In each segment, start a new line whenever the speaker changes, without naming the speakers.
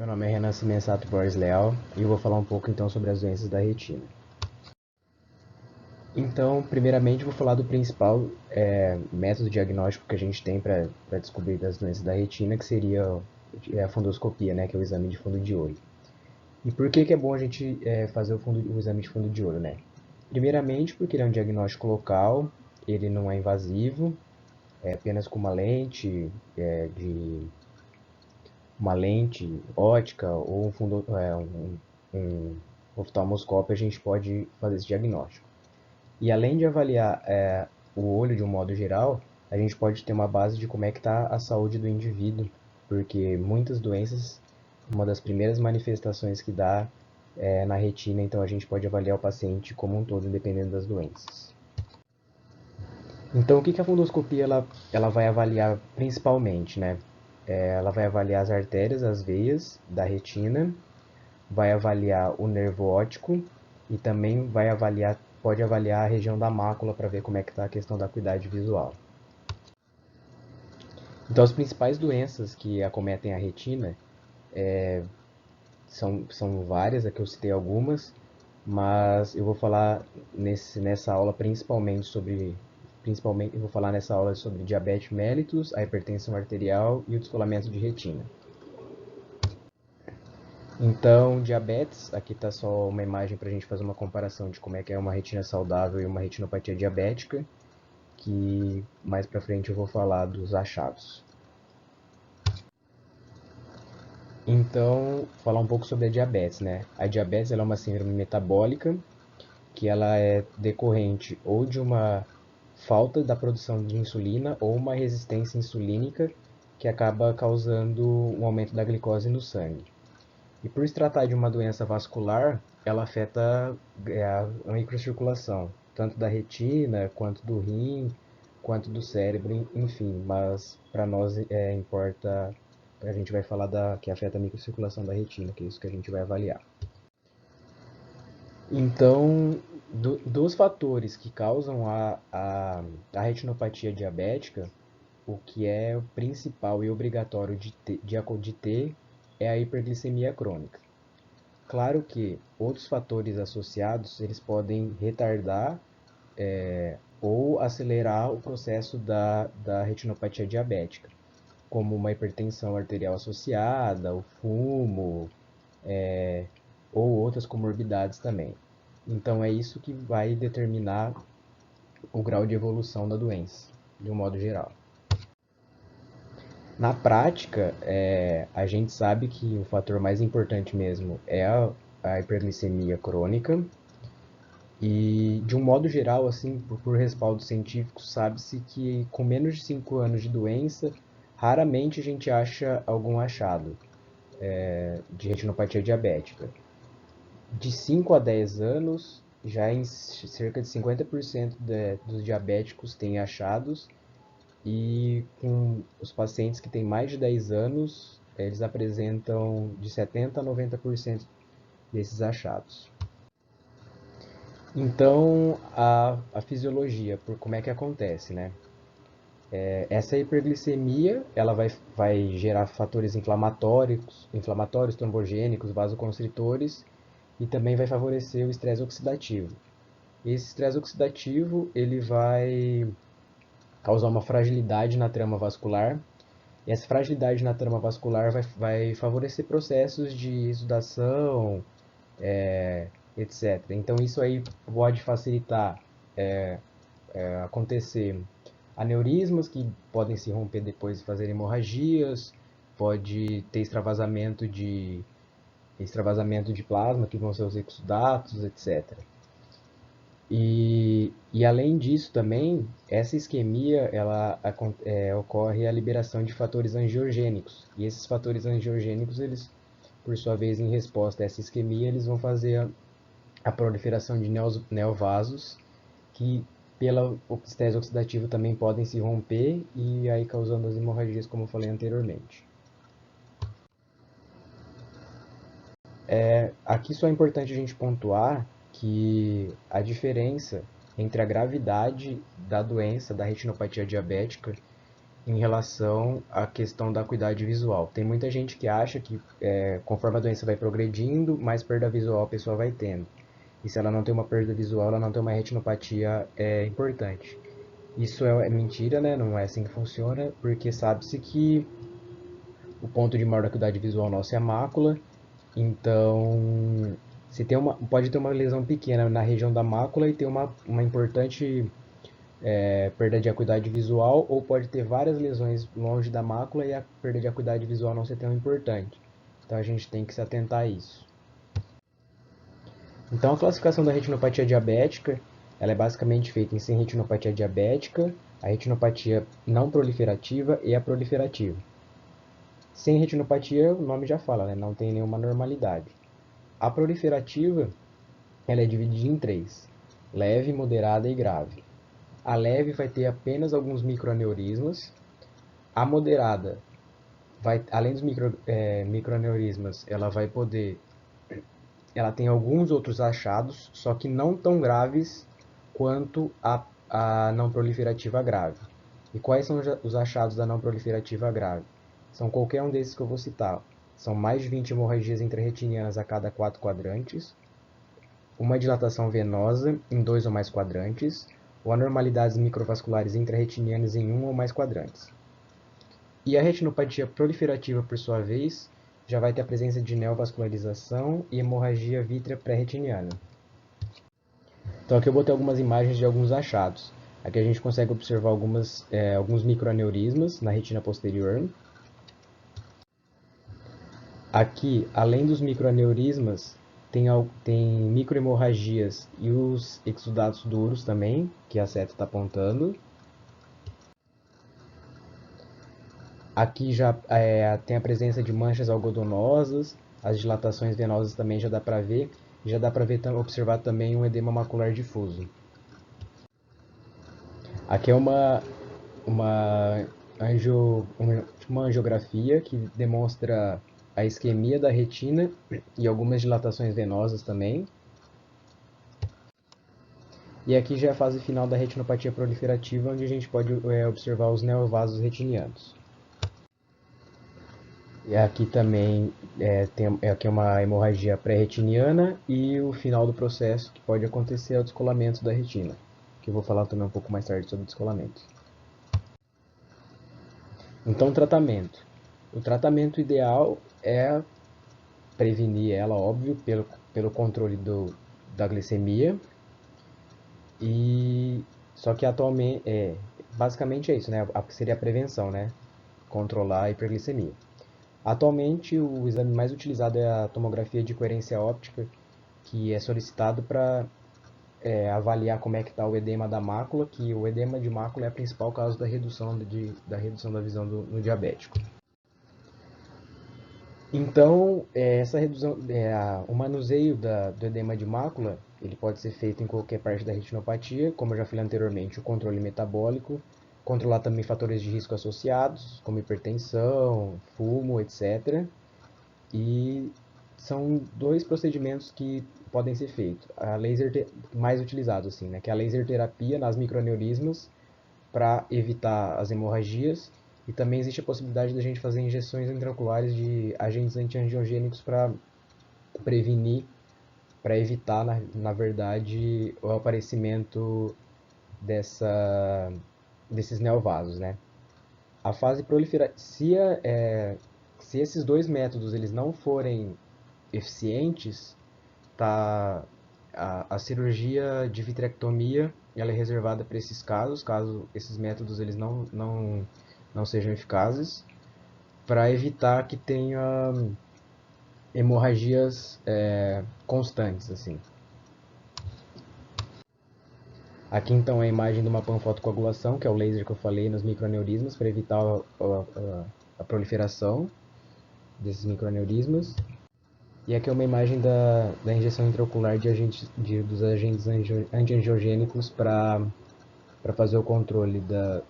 Meu nome é Renan Cimensato Borges Leal e eu vou falar um pouco então sobre as doenças da retina. Então, primeiramente, vou falar do principal método diagnóstico que a gente tem para descobrir as doenças da retina, que seria a fundoscopia, né, que é o exame de fundo de olho. E por que é bom a gente fazer o exame de fundo de olho, né? Primeiramente, porque ele é um diagnóstico local, ele não é invasivo, é apenas com uma lente ótica ou um oftalmoscópio a gente pode fazer esse diagnóstico. E além de avaliar o olho de um modo geral, a gente pode ter uma base de como é que está a saúde do indivíduo, porque muitas doenças, uma das primeiras manifestações que dá é na retina, então a gente pode avaliar o paciente como um todo, dependendo das doenças. Então, o que a fundoscopia ela vai avaliar principalmente, né? Ela vai avaliar as artérias, as veias da retina, vai avaliar o nervo óptico e também pode avaliar a região da mácula para ver como é que está a questão da acuidade visual. Então, as principais doenças que acometem a retina são várias, aqui eu citei algumas, mas eu vou falar nessa aula principalmente eu vou falar nessa aula sobre diabetes mellitus, a hipertensão arterial e o descolamento de retina. Então, diabetes, aqui está só uma imagem para a gente fazer uma comparação de como é que é uma retina saudável e uma retinopatia diabética, que mais para frente eu vou falar dos achados. Então, falar um pouco sobre a diabetes, né? A diabetes ela é uma síndrome metabólica que ela é decorrente ou de uma falta da produção de insulina ou uma resistência insulínica que acaba causando um aumento da glicose no sangue. E por se tratar de uma doença vascular, ela afeta a microcirculação, tanto da retina, quanto do rim, quanto do cérebro, enfim. Mas para nós importa, a gente vai falar que afeta a microcirculação da retina, que é isso que a gente vai avaliar. Então, dos fatores que causam a retinopatia diabética, o que é principal e obrigatório de ter é a hiperglicemia crônica. Claro que outros fatores associados eles podem retardar ou acelerar o processo da retinopatia diabética, como uma hipertensão arterial associada, o fumo, ou outras comorbidades também. Então é isso que vai determinar o grau de evolução da doença, de um modo geral. Na prática, a gente sabe que o fator mais importante mesmo é a hiperglicemia crônica. E, de um modo geral, assim, por respaldo científico, sabe-se que com menos de 5 anos de doença, raramente a gente acha algum achado de retinopatia diabética. De 5 a 10 anos, já em cerca de 50% dos diabéticos têm achados, e com os pacientes que têm mais de 10 anos, eles apresentam de 70 a 90% desses achados. Então, a fisiologia, por como é que acontece, né? Essa hiperglicemia, ela vai gerar fatores inflamatórios, trombogênicos, vasoconstritores, e também vai favorecer o estresse oxidativo. Esse estresse oxidativo, ele vai causar uma fragilidade na trama vascular, e essa fragilidade na trama vascular vai favorecer processos de exudação, etc. Então, isso aí pode facilitar acontecer aneurismas que podem se romper depois e fazer hemorragias, pode ter extravasamento de plasma, que vão ser os exudatos, etc. E além disso também, essa isquemia ocorre a liberação de fatores angiogênicos. E esses fatores angiogênicos, eles, por sua vez, em resposta a essa isquemia, eles vão fazer a proliferação de neovasos que pela estresse oxidativo também podem se romper e aí causando as hemorragias, como eu falei anteriormente. Aqui só é importante a gente pontuar que a diferença entre a gravidade da doença, da retinopatia diabética, em relação à questão da acuidade visual. Tem muita gente que acha que conforme a doença vai progredindo, mais perda visual a pessoa vai tendo. E se ela não tem uma perda visual, ela não tem uma retinopatia importante. Isso é mentira, né? Não é assim que funciona, porque sabe-se que o ponto de maior acuidade visual nosso é a mácula. Então, se tem pode ter uma lesão pequena na região da mácula e ter uma importante perda de acuidade visual, ou pode ter várias lesões longe da mácula e a perda de acuidade visual não ser tão importante. Então a gente tem que se atentar a isso. Então a classificação da retinopatia diabética, ela é basicamente feita em sem retinopatia diabética, a retinopatia não proliferativa e a proliferativa. Sem retinopatia, o nome já fala, né? Não tem nenhuma normalidade. A proliferativa, ela é dividida em três: leve, moderada e grave. A leve vai ter apenas alguns microaneurismas. A moderada, além dos microaneurismas, ela tem alguns outros achados, só que não tão graves quanto a não proliferativa grave. E quais são os achados da não proliferativa grave? São qualquer um desses que eu vou citar. São mais de 20 hemorragias intrarretinianas a cada 4 quadrantes, uma dilatação venosa em 2 ou mais quadrantes, ou anormalidades microvasculares intrarretinianas em 1 ou mais quadrantes. E a retinopatia proliferativa, por sua vez, já vai ter a presença de neovascularização e hemorragia vítrea pré-retiniana. Então aqui eu botei algumas imagens de alguns achados. Aqui a gente consegue observar alguns microaneurismas na retina posterior. Aqui, além dos microaneurismas, tem microhemorragias e os exudados duros também, que a seta está apontando. Aqui já tem a presença de manchas algodonosas, as dilatações venosas também já dá para ver. Já dá para observar também um edema macular difuso. Aqui é uma, uma angiografia que demonstra a isquemia da retina e algumas dilatações venosas também. E aqui já é a fase final da retinopatia proliferativa, onde a gente pode observar os neovasos retinianos. E aqui também tem aqui uma hemorragia pré-retiniana e o final do processo que pode acontecer é o descolamento da retina, que eu vou falar também um pouco mais tarde sobre descolamento. Então, tratamento. O tratamento ideal é prevenir ela, óbvio, pelo controle da glicemia. E só que atualmente basicamente é isso, né? Seria a prevenção, né? Controlar a hiperglicemia. Atualmente, o exame mais utilizado é a tomografia de coerência óptica, que é solicitado para avaliar como é que está o edema da mácula, que o edema de mácula é a principal causa da redução da visão no diabético. Então, essa redução, o manuseio do edema de mácula, ele pode ser feito em qualquer parte da retinopatia, como eu já falei anteriormente, o controle metabólico, controlar também fatores de risco associados, como hipertensão, fumo, etc. E são dois procedimentos que podem ser feitos. A laser mais utilizado assim, né, que é a laser terapia nas microaneurismas para evitar as hemorragias, e também existe a possibilidade da gente fazer injeções intraoculares de agentes antiangiogênicos para prevenir, para evitar, na verdade, o aparecimento desses neovasos, né? A fase proliferativa, se esses dois métodos eles não forem eficientes, tá, a cirurgia de vitrectomia ela é reservada para esses casos, caso esses métodos eles não sejam eficazes, para evitar que tenha hemorragias constantes, assim. Aqui então é a imagem de uma panfotocoagulação, que é o laser que eu falei nos microaneurismas, para evitar a proliferação desses microaneurismas. E aqui é uma imagem da injeção intraocular dos agentes antiangiogênicos para fazer o controle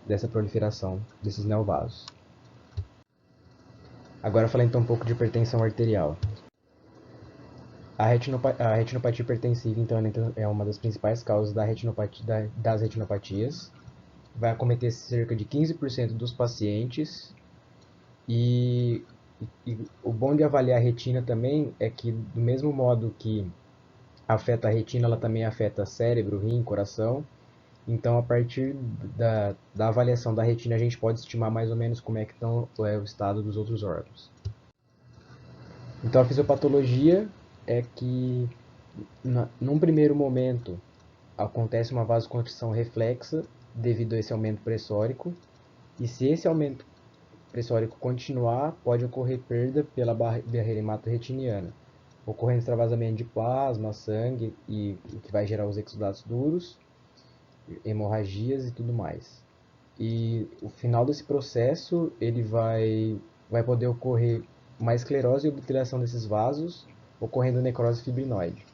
dessa proliferação desses neovasos. Agora eu falei então um pouco de hipertensão arterial. A retinopatia hipertensiva então, é uma das principais causas das retinopatias. vai acometer cerca de 15% dos pacientes. E, e o bom de avaliar a retina também é que, do mesmo modo que afeta a retina, ela também afeta cérebro, rim, coração. Então, a partir da avaliação da retina, a gente pode estimar mais ou menos como é que estão o estado dos outros órgãos. Então, a fisiopatologia é que, num primeiro momento, acontece uma vasoconstrição reflexa devido a esse aumento pressórico, e se esse aumento pressórico continuar, pode ocorrer perda pela barreira hemato-retiniana, ocorrendo extravasamento de plasma, sangue, e o que vai gerar os exudatos duros, hemorragias e tudo mais. E o final desse processo, ele vai poder ocorrer uma esclerose e obliteração desses vasos, ocorrendo necrose fibrinoide.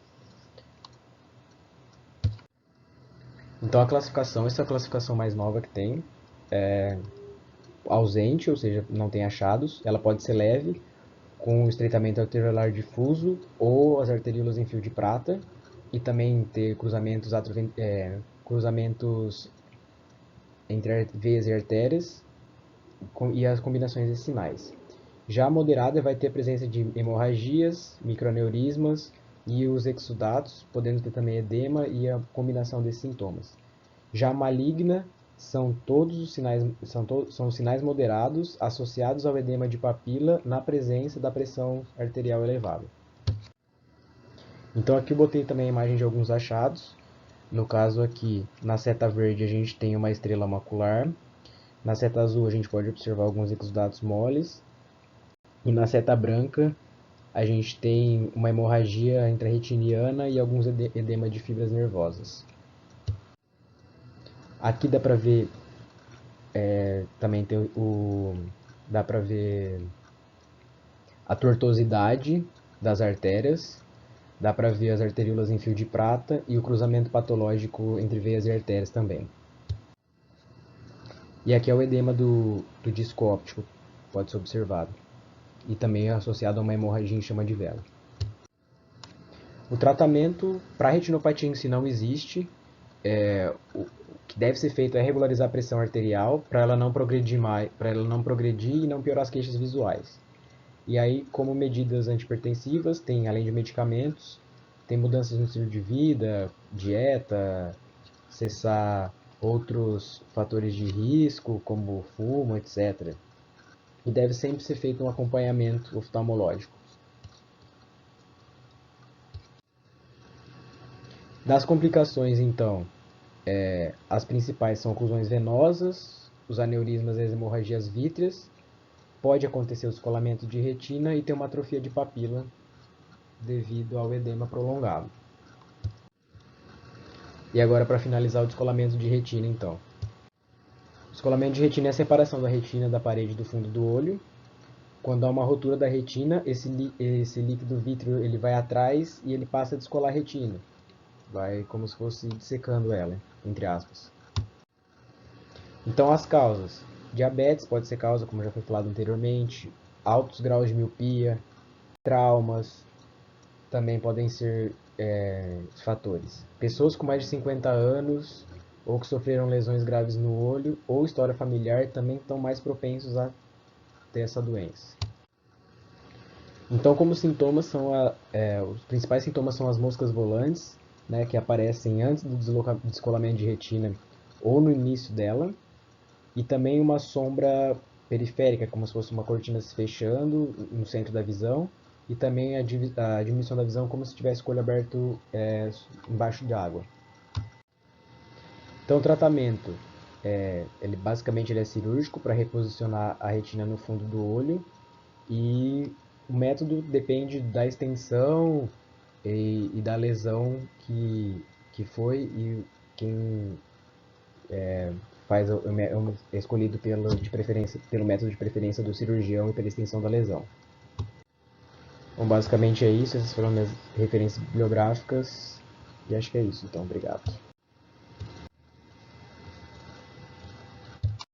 Então a classificação, essa é a classificação mais nova que tem, é ausente, ou seja, não tem achados. Ela pode ser leve, com estreitamento arteriolar difuso ou as arteríolas em fio de prata, e também ter cruzamentos entre veias e artérias e as combinações de sinais. Já a moderada vai ter a presença de hemorragias, microaneurismas e os exudatos, podendo ter também edema e a combinação desses sintomas. Já a maligna são todos os sinais, são sinais moderados associados ao edema de papila na presença da pressão arterial elevada. Então aqui eu botei também a imagem de alguns achados. No caso aqui, na seta verde a gente tem uma estrela macular. Na seta azul a gente pode observar alguns exudatos moles. E na seta branca a gente tem uma hemorragia intrarretiniana e alguns edema de fibras nervosas. Aqui dá para ver também tem dá para ver a tortuosidade das artérias, dá para ver as arteríolas em fio de prata e o cruzamento patológico entre veias e artérias também. E aqui é o edema do disco óptico, pode ser observado. E também é associado a uma hemorragia em chama de vela. O tratamento para retinopatia em si não existe. O que deve ser feito é regularizar a pressão arterial para ela não progredir e não piorar as queixas visuais. E aí, como medidas antipertensivas, tem além de medicamentos, tem mudanças no estilo de vida, dieta, cessar outros fatores de risco, como fumo, etc. E deve sempre ser feito um acompanhamento oftalmológico. Das complicações, então, as principais são oclusões venosas, os aneurismas e as hemorragias vítreas. Pode acontecer o descolamento de retina e ter uma atrofia de papila devido ao edema prolongado. E agora, para finalizar, o descolamento de retina, então. O descolamento de retina é a separação da retina da parede do fundo do olho. Quando há uma rotura da retina, esse líquido vítreo ele vai atrás e ele passa a descolar a retina. Vai como se fosse dissecando ela, entre aspas. Então, as causas. Diabetes pode ser causa, como já foi falado anteriormente. Altos graus de miopia, traumas, também podem ser fatores. Pessoas com mais de 50 anos ou que sofreram lesões graves no olho ou história familiar também estão mais propensos a ter essa doença. Então, como sintomas os principais sintomas são as moscas volantes, né, que aparecem antes do descolamento de retina ou no início dela, e também uma sombra periférica, como se fosse uma cortina se fechando no centro da visão, e também a diminuição da visão como se tivesse o olho aberto embaixo de água. Então o tratamento, ele basicamente ele é cirúrgico para reposicionar a retina no fundo do olho, e o método depende da extensão e da lesão que foi e quem é escolhido pelo método de preferência do cirurgião e pela extensão da lesão. Bom, basicamente é isso, essas foram minhas referências bibliográficas e acho que é isso, então, obrigado.